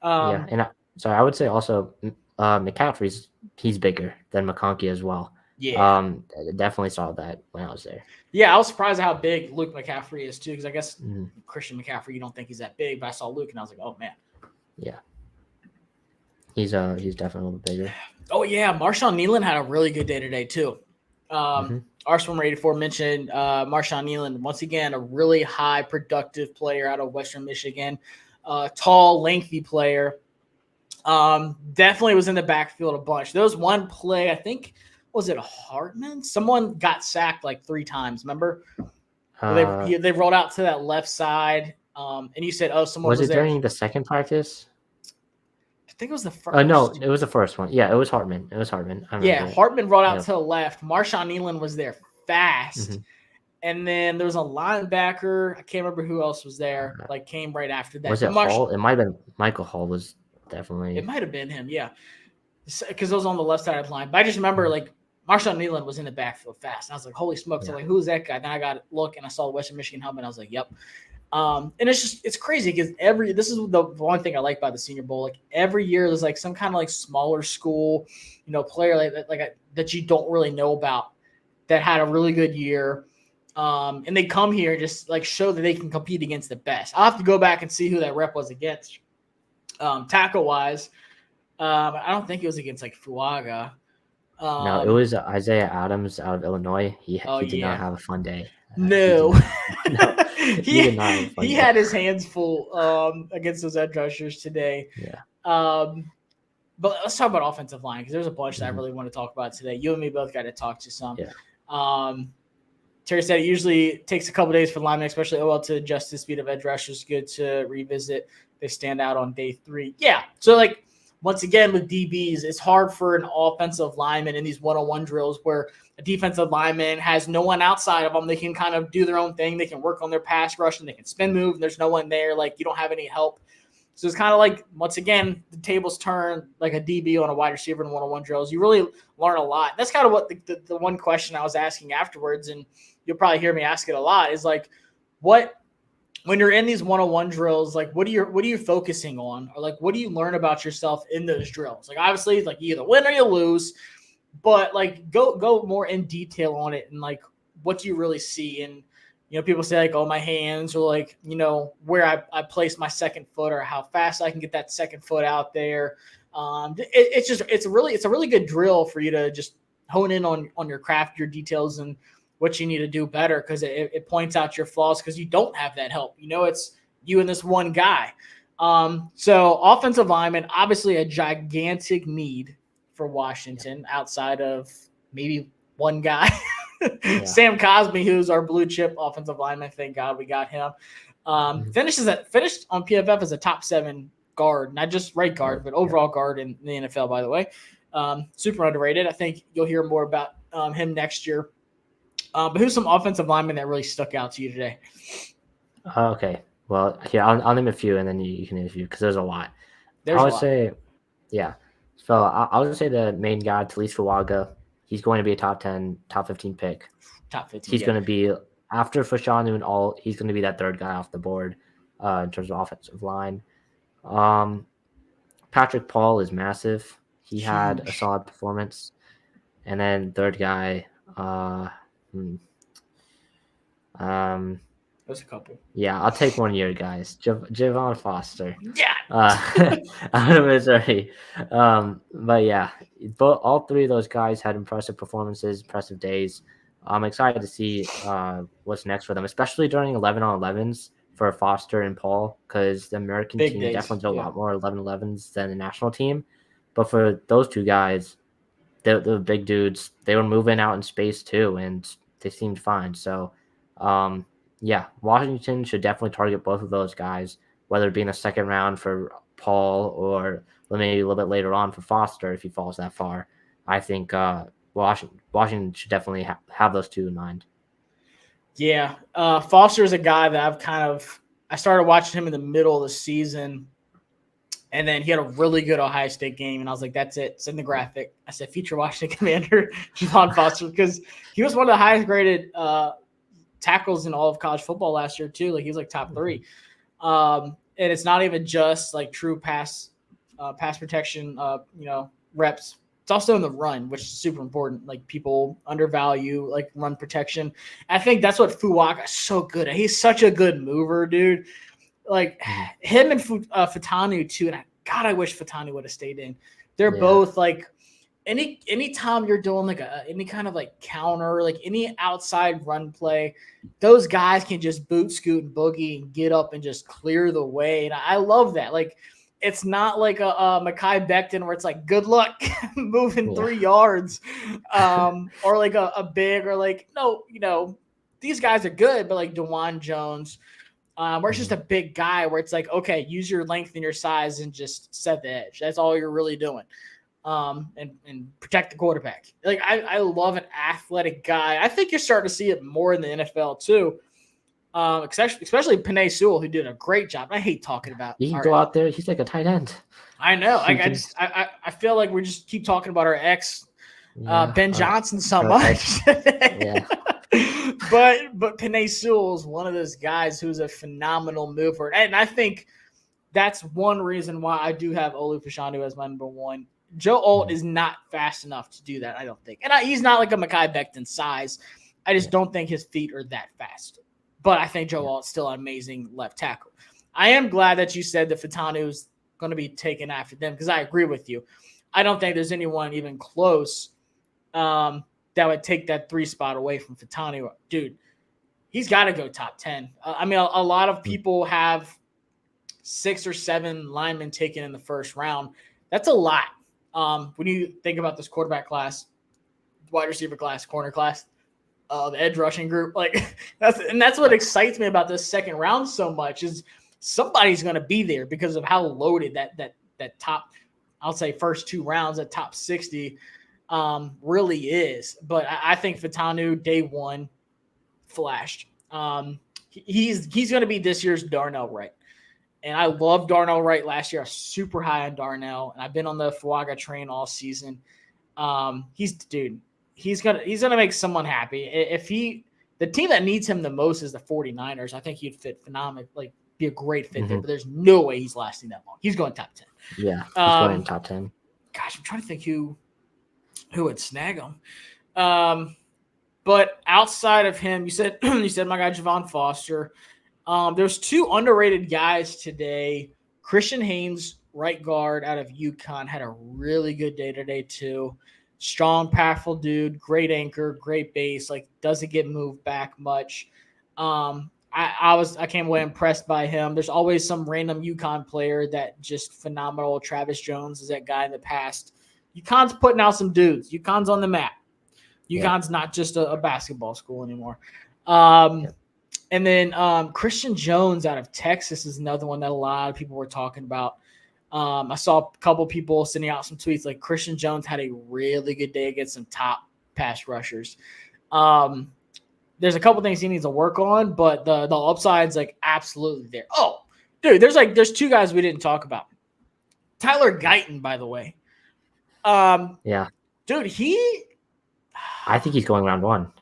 I would say also McCaffrey's he's bigger than McConkey as well. Yeah, definitely saw that when I was there. Yeah, I was surprised at how big Luke McCaffrey is too. Because I guess Christian McCaffrey, you don't think he's that big, but I saw Luke and I was like, oh man. Yeah, he's definitely a little bigger. Oh yeah, Marshawn Nealon had a really good day today too. Rsformer84 mentioned Marshawn Nealon, once again, a really high productive player out of Western Michigan. tall, lengthy player. Definitely was in the backfield a bunch. There was one play, I think, was it Hartman? Someone got sacked like 3 times. Remember? They rolled out to that left side, and you said, "Oh, someone was it there." during the second practice? I think it was the first. No, it was the first one. Yeah, it was Hartman. Yeah, Hartman rolled out to the left. Marshawn Nealon was there fast. Mm-hmm. And then there was a linebacker. I can't remember who else was there. Like came right after that. Was it Hall? It might have been Michael Hall. Was definitely. It might have been him. Yeah, because it was on the left side of the line. But I just remember like Marshawn Nealon was in the backfield fast. And I was like, holy smokes! Yeah. I'm like, who's that guy? Then I got to look and I saw the Western Michigan helmet. And I was like, yep. And it's crazy because this is the one thing I like about the Senior Bowl. Like every year there's like some kind of like smaller school, player that you don't really know about that had a really good year. And they come here and just like show that they can compete against the best. I'll have to go back and see who that rep was against. Tackle wise, I don't think it was against like Fuaga. No, it was Isaiah Adams out of Illinois. He did not have a fun day. No. He had his hands full against those edge rushers today. Yeah. But let's talk about offensive line because there's a bunch that I really want to talk about today. You and me both got to talk to some. Yeah. Terry said it usually takes a couple days for linemen, especially OL, to adjust to the speed of edge rushers. Good to revisit. They stand out on day 3. Yeah. So, like, once again, with DBs, it's hard for an offensive lineman in these one-on-one drills where a defensive lineman has no one outside of them. They can kind of do their own thing. They can work on their pass rush and they can spin move. And there's no one there. Like, you don't have any help. So it's kind of like, once again, the tables turn like a DB on a wide receiver in one-on-one drills. You really learn a lot. That's kind of what the one question I was asking afterwards, and you'll probably hear me ask it a lot, is like, when you're in these one-on-one drills, like what are you focusing on? Or like, what do you learn about yourself in those drills? Like, obviously, like you either win or you lose, but like go more in detail on it and like, what do you really see? And, people say like, oh, my hands, or like, where I place my second foot or how fast I can get that second foot out there. It's a really good drill for you to just hone in on your craft, your details, and what you need to do better, because it points out your flaws because you don't have that help. It's you and this one guy. So offensive lineman, obviously a gigantic need for Washington outside of maybe one guy. Yeah. Sam Cosmi, who's our blue chip offensive lineman. Thank God we got him. Finished on PFF as a top 7 guard, not just right guard, but overall guard in the NFL, by the way. Super underrated. I think you'll hear more about him next year. But who's some offensive linemen that really stuck out to you today? Okay. Well, here, I'll name a few, and then you can name a few because there's a lot. I would say, yeah. So I'll just say the main guy, Talise Fuaga. He's going to be a top 10, top 15 pick. Top 15. He's going to be, after Fashanu and all, he's going to be that third guy off the board in terms of offensive line. Patrick Paul is massive. He had a solid performance. And then third guy, there's a couple. Yeah, I'll take one of your guys, Javon Foster. Yeah. Out of Missouri. But yeah, all 3 of those guys had impressive performances, impressive days. I'm excited to see what's next for them, especially during 11-on-11s for Foster and Paul, because the American team definitely did a lot more 11-11s than the national team. But for those 2 guys, the big dudes, they were moving out in space too, and they seemed fine. So, yeah, Washington should definitely target both of those guys, whether it be in the second round for Paul or maybe a little bit later on for Foster if he falls that far. I think Washington should definitely have those 2 in mind. Yeah, Foster is a guy that I started watching him in the middle of the season, and then he had a really good Ohio State game, and I was like, that's it. It's in the graphic. I said, future Washington Commander Javon Foster, because he was one of the highest graded tackles in all of college football last year too. Like, he was like top 3. And it's not even just like true pass protection, reps. It's also in the run, which is super important. Like, people undervalue like run protection. I think that's what Fuaga is so good at. He's such a good mover, dude. Like, him and Fatanu too. And God, I wish Fatanu would have stayed in. They're both like, anytime you're doing like any kind of like counter, like any outside run play, those guys can just boot, scoot, and boogie and get up and just clear the way. And I love that. Like, it's not like a Mekhi Becton where it's like, good luck moving 3 yards, or like a big, or like, no, these guys are good, but like DeJuan Jones, where it's just a big guy where it's like, okay, use your length and your size and just set the edge. That's all you're really doing. And protect the quarterback. Like, I love an athletic guy. I think you're starting to see it more in the NFL too. Especially Penei Sewell, who did a great job. I hate talking about. He can go out there. He's like a tight end. I know. I feel like we just keep talking about our ex, Ben Johnson, so much. Yeah. But Penei Sewell is one of those guys who's a phenomenal mover, and I think that's one reason why I do have Olu Fashanu as my number one. Joe Alt is not fast enough to do that, I don't think. And he's not like a Mekhi Becton size. I just don't think his feet are that fast. But I think Joe Alt's still an amazing left tackle. I am glad that you said that Fashanu is going to be taken after them, because I agree with you. I don't think there's anyone even close that would take that 3 spot away from Fashanu. Dude, he's got to go top 10. I mean, a lot of people have 6 or 7 linemen taken in the first round. That's a lot. When you think about this quarterback class, wide receiver class, corner class, the edge rushing group, like that's what excites me about this second round so much, is somebody's going to be there because of how loaded that top, I'll say first 2 rounds, that top 60 really is. But I think Fashanu day one flashed. He's going to be this year's Darnell Wright. And I love Darnell Wright last year. I was super high on Darnell, and I've been on the Fuaga train all season. He's gonna make someone happy. If the team that needs him the most is the 49ers, I think he'd fit phenomenal, like be a great fit there. But there's no way he's lasting that long. He's going top 10. Yeah, he's going top 10. Gosh, I'm trying to think who would snag him. But outside of him, you said my guy Javon Foster. There's 2 underrated guys today. Christian Haynes, right guard out of UConn, had a really good day today too. Strong, powerful dude, great anchor, great base, like doesn't get moved back much. I came away impressed by him. There's always some random UConn player that just phenomenal. Travis Jones is that guy in the past. UConn's putting out some dudes. UConn's on the map. UConn's not just a basketball school anymore. And then Christian Jones out of Texas is another one that a lot of people were talking about. I saw a couple people sending out some tweets like Christian Jones had a really good day against some top pass rushers. There's a couple things he needs to work on, but the upside's like absolutely there. Oh, dude, there's 2 guys we didn't talk about. Tyler Guyton, by the way. Dude, I think he's going round 1.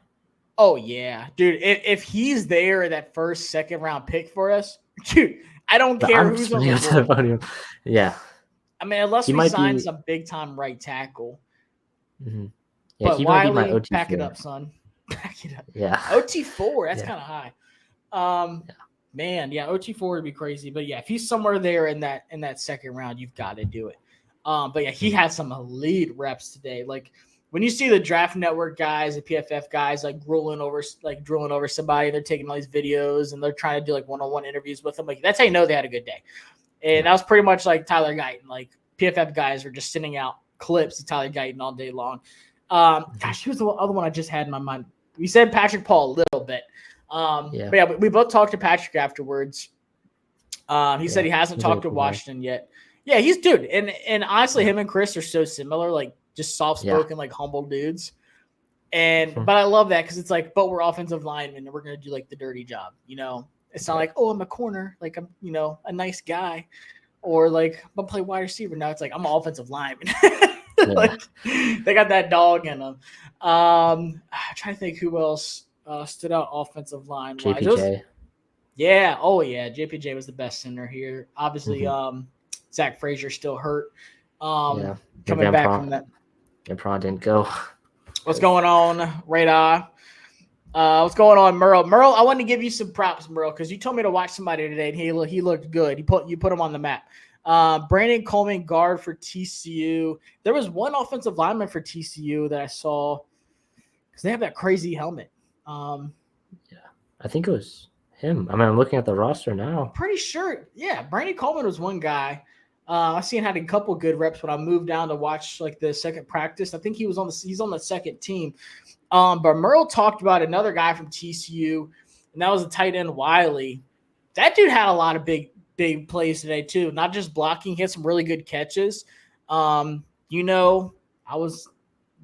Oh, yeah. Dude, if he's there, that first, second round pick for us, dude, I don't care who's on the board. Yeah. I mean, unless we sign some big-time right tackle. Mm-hmm. Yeah, but he Wiley, might be my OT4. pack it up, son. Pack it up. Yeah. OT4, that's kind of high. Man, yeah, OT4 would be crazy. But, yeah, if he's somewhere there in that second round, you've got to do it. But, yeah, he had some elite reps today. Like, when you see the Draft Network guys, the PFF guys, like drooling over somebody, they're taking all these videos and they're trying to do like one-on-one interviews with them. Like, that's how you know they had a good day. And that was pretty much like Tyler Guyton. Like, PFF guys are just sending out clips of Tyler Guyton all day long. Gosh, who's the other one I just had in my mind? We said Patrick Paul a little bit. But yeah, we both talked to Patrick afterwards. He said he hasn't talked to Washington yet. Yeah, he's dude. And honestly, him and Chris are so similar. Like, just soft-spoken, like humble dudes. But I love that because it's like, but we're offensive linemen and we're going to do like the dirty job. It's not like, oh, I'm a corner. Like, I'm, a nice guy. Or like, I'm going to play wide receiver. Now it's like, I'm an offensive lineman. Like, they got that dog in them. I'm trying to think who else stood out offensive line. JPJ. Yeah. Oh, yeah. JPJ was the best center here. Obviously, Zach Frazier still hurt. Coming back from that. And Prawn didn't go. What's going on, Radar? What's going on, Merle? Merle, I wanted to give you some props, Merle, because you told me to watch somebody today, and he looked good. You put him on the map. Brandon Coleman, guard for TCU. There was one offensive lineman for TCU that I saw because they have that crazy helmet. Yeah, I think it was him. I mean, I'm looking at the roster now. I'm pretty sure. Yeah, Brandon Coleman was one guy. I seen had a couple good reps when I moved down to watch like the second practice. I think he's on the second team. But Merle talked about another guy from TCU, and that was the tight end Wiley. That dude had a lot of big plays today too. Not just blocking, he had some really good catches. I was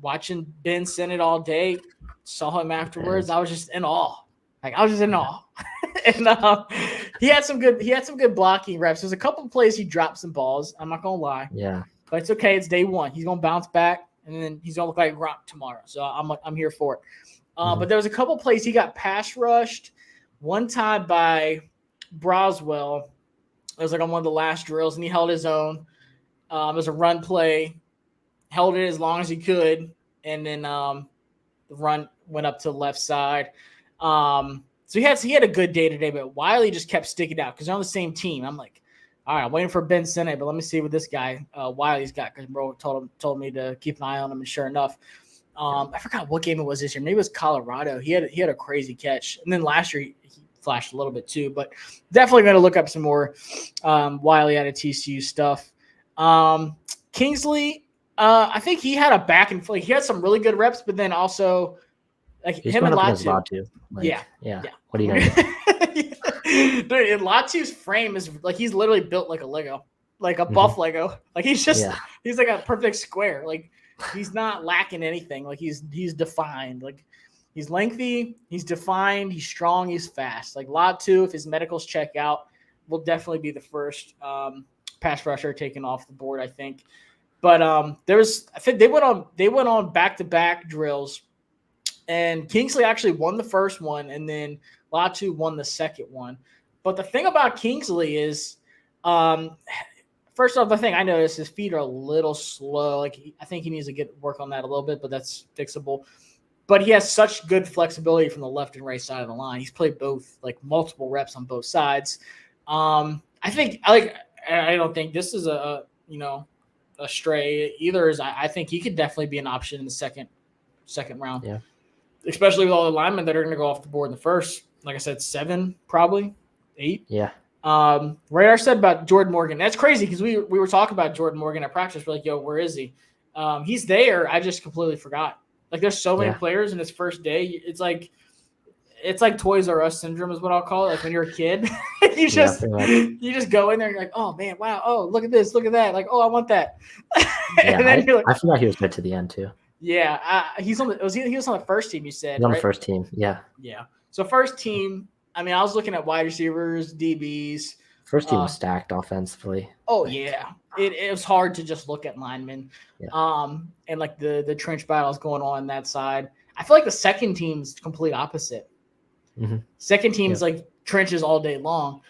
watching Ben Sinnott all day, saw him afterwards. I was just in awe. And he had some good blocking reps. There's a couple of plays he dropped some balls. I'm not gonna lie. Yeah. But it's okay. It's day one. He's gonna bounce back, and then he's gonna look like Gronk tomorrow. So I'm here for it. But there was a couple plays he got pass rushed. One time by Broswell. It was like on one of the last drills, and he held his own. It was a run play, held it as long as he could, and then the run went up to the left side. So he had a good day today, but Wiley just kept sticking out because they're on the same team. I'm like, all right, I'm waiting for Ben Sinnott, but let me see what this guy Wiley's got because bro told me to keep an eye on him, and sure enough, I forgot what game it was this year. Maybe it was Colorado. He had a crazy catch, and then last year he flashed a little bit too. But definitely going to look up some more Wiley out of TCU stuff. Kingsley, I think he had a back and he had some really good reps, but then also like He's him and Latu. Yeah. What are you gonna do? Dude, and Latu's frame is like he's literally built like a Lego, like a buff Lego. Like he's like a perfect square. Like he's not lacking anything. Like he's defined. Like he's lengthy, he's defined, he's strong, he's fast. Like Latu, if his medicals check out, will definitely be the first pass rusher taken off the board, I think. But I think they went on back-to-back drills, and Kingsley actually won the first one, and then Latu won the second one. But the thing about Kingsley is, first off, the thing I noticed, his feet are a little slow. Like I think he needs to work on that a little bit, but that's fixable. But he has such good flexibility from the left and right side of the line. He's played both, like multiple reps on both sides. I don't think this is a stray either. I think he could definitely be an option in the second round. Yeah. Especially with all the linemen that are going to go off the board in the first. Like I said, 7, probably 8. Yeah. Radar said about Jordan Morgan. That's crazy because we were talking about Jordan Morgan at practice. We're like, yo, where is he? He's there. I just completely forgot. Like there's so many players in his first day. It's like Toys R Us syndrome is what I'll call it. Like when you're a kid, you just go in there and you're like, oh man, wow, oh look at this, look at that, like oh I want that. And then you're like, I forgot he was good to the end too. Yeah, he was on the first team. You said he's on the first team. Yeah. Yeah. So first team. I mean, I was looking at wide receivers, DBs. First team was stacked offensively. Oh yeah, it was hard to just look at linemen. Yeah. And like the trench battles going on that side. I feel like the second team's complete opposite. Mm-hmm. Second team's like trenches all day long.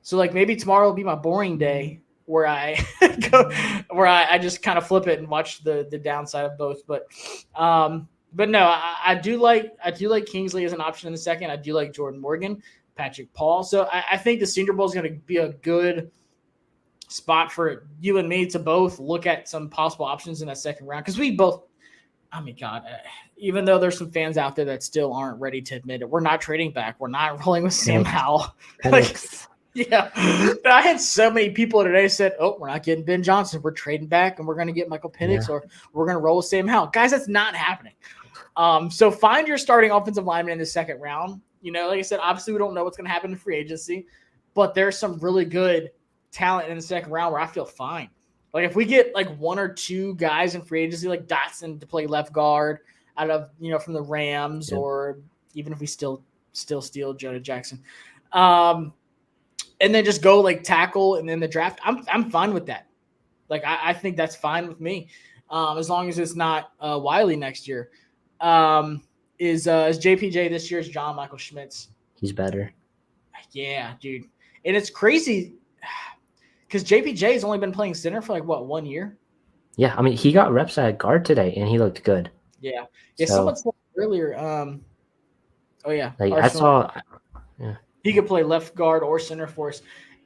So like maybe tomorrow will be my boring day where I I just kind of flip it and watch the downside of both. But no, I do like Kingsley as an option in the second. I do like Jordan Morgan, Patrick Paul. So I think the Senior Bowl is going to be a good spot for you and me to both look at some possible options in that second round because we both. I mean, God, even though there's some fans out there that still aren't ready to admit it, we're not trading back. We're not rolling with Sam Howell. Yeah. I had so many people today said, oh, we're not getting Ben Johnson. We're trading back and we're going to get Michael Penix or we're going to roll with Sam Howell. Guys, that's not happening. So find your starting offensive lineman in the second round. You know, like I said, obviously we don't know what's going to happen in free agency, but there's some really good talent in the second round where I feel fine. Like if we get like 1 or 2 guys in free agency, like Dotson to play left guard out of, from the Rams, or even if we still steal Jonah Jackson, and then just go like tackle and then the draft, I'm fine with that. Like I think that's fine with me, as long as it's not Wiley next year. Is JPJ this year's John Michael Schmitz? He's better. Yeah, dude, and it's crazy. Because JPJ has only been playing center for 1 year? Yeah, I mean, he got reps at guard today, and he looked good. Yeah. Yeah, so, someone said earlier, I saw – he could play left guard or center for us.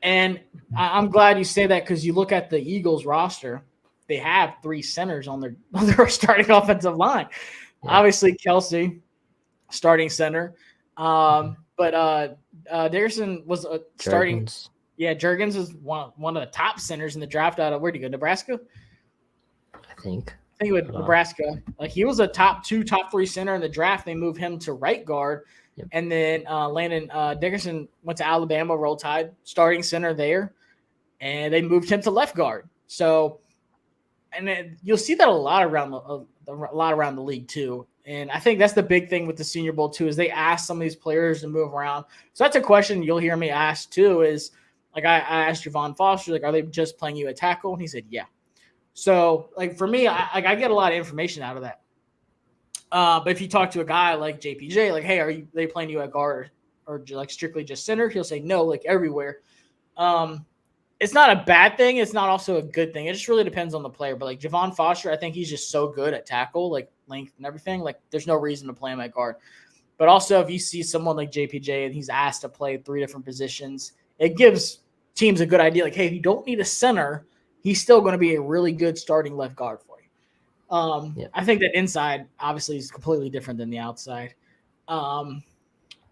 And I'm glad you say that because you look at the Eagles roster, they have 3 centers on their starting offensive line. Yeah. Obviously, Kelsey, starting center. But Dickerson was a starting. Juergens. Yeah, Juergens is one of the top centers in the draft out of, where'd he go? Nebraska? I think he went Nebraska. Like, he was a top 2, top 3 center in the draft. They moved him to right guard. Yep. And then Landon Dickerson went to Alabama, Roll Tide, starting center there. And they moved him to left guard. So, and then you'll see that a lot around the league too. And I think that's the big thing with the Senior Bowl too, is they ask some of these players to move around. So that's a question you'll hear me ask too, is like I asked Javon Foster, like, are they just playing you at tackle? And he said, yeah. So like for me, I get a lot of information out of that. But if you talk to a guy like JPJ, like, hey, they playing you at guard or like strictly just center? He'll say no, like everywhere. It's not a bad thing. It's not also a good thing. It just really depends on the player. But like Javon Foster, I think he's just so good at tackle, like length and everything. Like there's no reason to play him at guard. But also if you see someone like JPJ and he's asked to play 3 different positions, it gives teams a good idea. Like, hey, if you don't need a center, he's still going to be a really good starting left guard for you. I think that inside obviously is completely different than the outside.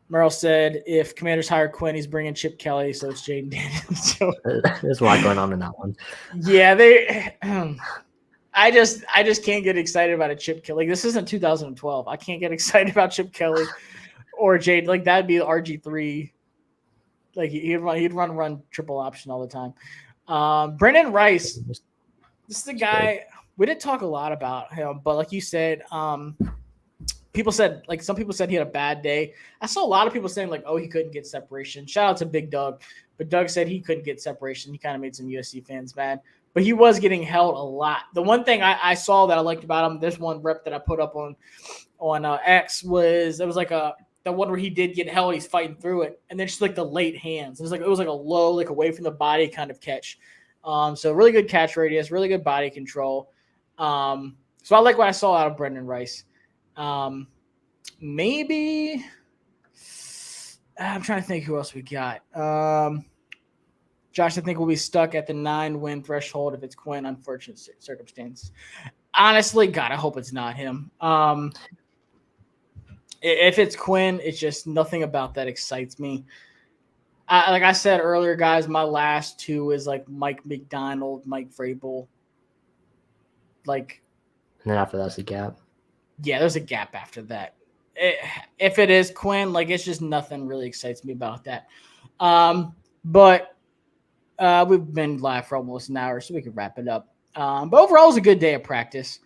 Merrill said, if Commanders hire Quinn, he's bringing Chip Kelly, so it's Jaden Daniels. So, there's a lot going on in that one. Yeah, I just can't get excited about a Chip Kelly. Like, this isn't 2012. I can't get excited about Chip Kelly or Jaden. Like, that'd be RG3. Like, he'd run triple option all the time. Brendan Rice, this is the guy. We didn't talk a lot about him, but like you said, some people said he had a bad day. I saw a lot of people saying like, oh, he couldn't get separation. Shout out to Big Doug. But Doug said he couldn't get separation. He kind of made some USC fans mad. But he was getting held a lot. The one thing I saw that I liked about him, there's one rep that I put up on X, was it was like the one where he did get held, he's fighting through it, and then just like the late hands. It was like a low, like away from the body kind of catch. So really good catch radius, really good body control. So I like what I saw out of Brendan Rice. Maybe I'm trying to think who else we got. Josh, I think we'll be stuck at the 9-win threshold if it's Quinn. Unfortunate circumstance. Honestly, God, I hope it's not him. If it's Quinn, it's just nothing about that excites me. Like I said earlier, guys, my last 2 is like Mike McDonald, Mike Vrabel. Like, and then after that's a gap. Yeah, there's a gap after that. If it is Quinn, like, it's just nothing really excites me about that. But we've been live for almost an hour, so we can wrap it up. But overall, it was a good day of practice.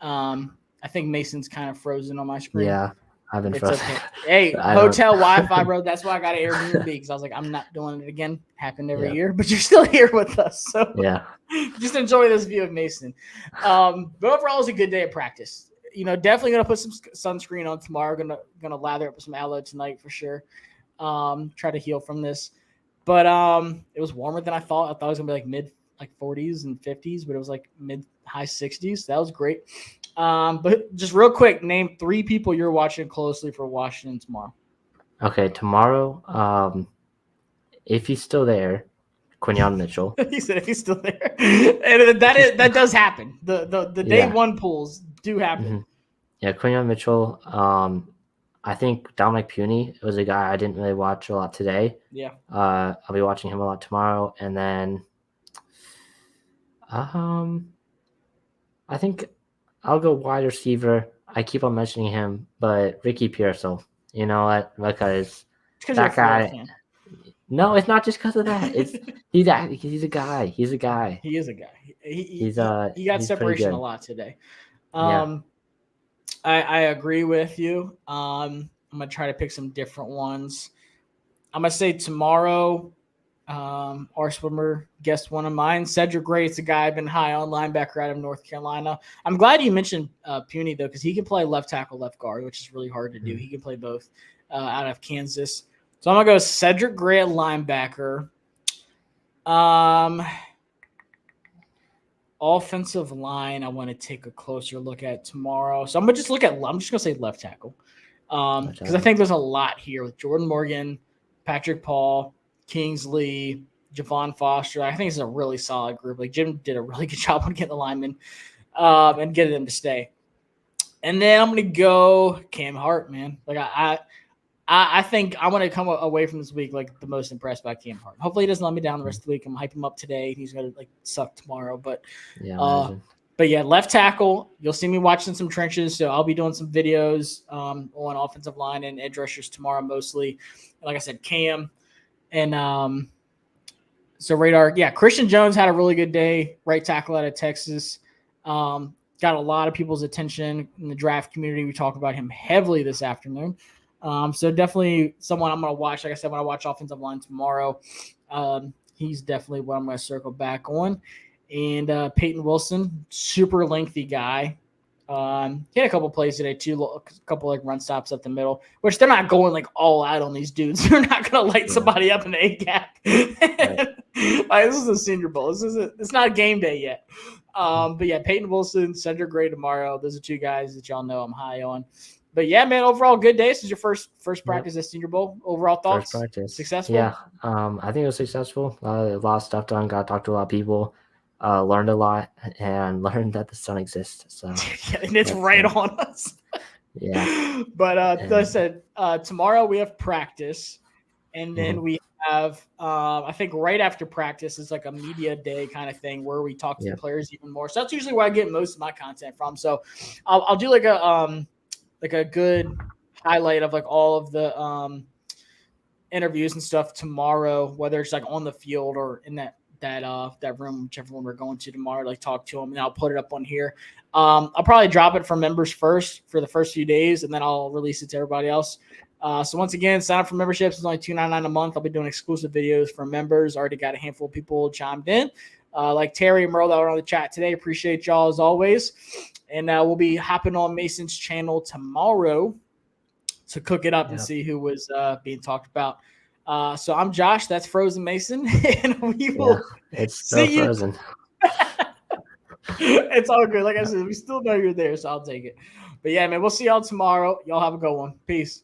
I think Mason's kind of frozen on my screen. Yeah, I've been frozen. Okay. Hey, hotel Wi-Fi, bro. That's why I got an Airbnb, because I was like, I'm not doing it again. Happened every year, but you're still here with us. So yeah, just enjoy this view of Mason. But overall, it was a good day of practice. Definitely gonna put some sunscreen on tomorrow. Gonna lather up with some aloe tonight for sure. Try to heal from this. But it was warmer than I thought. I thought it was gonna be like mid 40s and 50s, but it was like mid high 60s. That was great. But just real quick, name 3 people you're watching closely for Washington tomorrow. Okay, tomorrow, if he's still there, Quinyon Mitchell. He said if he's still there, and that does happen. The day 1 pulls do happen. Mm-hmm. Yeah, Quinyon Mitchell. I think Dominic Puny was a guy I didn't really watch a lot today. Yeah. I'll be watching him a lot tomorrow, and then I think I'll go wide receiver. I keep on mentioning him, but Ricky Pearsall. You know what? Because that guy. No, it's not just because of that. He's a guy. He's a guy. He is a guy. He got he's separation a lot today. I agree with you. I'm gonna try to pick some different ones. I'm gonna say tomorrow, our swimmer guessed one of mine. Cedric Gray is a guy I've been high on, linebacker out of North Carolina. I'm glad you mentioned Puny though, because he can play left tackle, left guard, which is really hard to do. He can play both out of Kansas. So I'm gonna go Cedric Gray at linebacker. Offensive line, I want to take a closer look at tomorrow. So I'm just gonna say left tackle. Because I think there's a lot here with Jordan Morgan, Patrick Paul, Kingsley, Javon Foster. I think it's a really solid group. Like Jim did a really good job on getting the linemen and getting them to stay. And then I'm gonna go Cam Hart, man. Like I think I want to come away from this week like the most impressed by Cam Hart. Hopefully he doesn't let me down the rest of the week. I'm hyping him up today. He's gonna like suck tomorrow, but yeah, left tackle. You'll see me watching some trenches, so I'll be doing some videos on offensive line and edge rushers tomorrow mostly. Like I said, Cam and so radar. Yeah, Christian Jones had a really good day. Right tackle out of Texas. Got a lot of people's attention in the draft community. We talked about him heavily this afternoon. So definitely someone I'm going to watch. Like I said, when I watch offensive line tomorrow, he's definitely what I'm going to circle back on. And Peyton Wilson, super lengthy guy. He had a couple plays today too, a couple like run stops up the middle, which they're not going like all out on these dudes. They're not going to light somebody up in the A-gap. Like, this is a Senior Bowl. It's not a game day yet. But yeah, Peyton Wilson, Cedric Gray tomorrow. Those are two guys that y'all know I'm high on. But yeah, man, overall good day. This is your first practice at Senior Bowl. Overall thoughts? First practice. Successful? Yeah, I think it was successful. A lot of stuff done. Got to talk to a lot of people. Learned a lot and learned that the sun exists. So yeah, and it's right on us. Yeah. But like I said, tomorrow we have practice, and then we have I think right after practice is like a media day kind of thing where we talk to the players even more. So that's usually where I get most of my content from. So I'll do like a good highlight of like all of the interviews and stuff tomorrow, whether it's like on the field or in that room, whichever one we're going to tomorrow, like talk to them, and I'll put it up on here. I'll probably drop it for members first for the first few days, and then I'll release it to everybody else. So once again, sign up for memberships. It's only $2.99 a month. I'll be doing exclusive videos for members. Already got a handful of people chimed in, like Terry and Merle that were on the chat today. Appreciate y'all as always. And we'll be hopping on Mason's channel tomorrow to cook it up and see who was being talked about. So I'm Josh. That's Frozen Mason, and we will. It's still frozen. It's all good. Like I said, we still know you're there, so I'll take it. But yeah, man, we'll see y'all tomorrow. Y'all have a good one. Peace.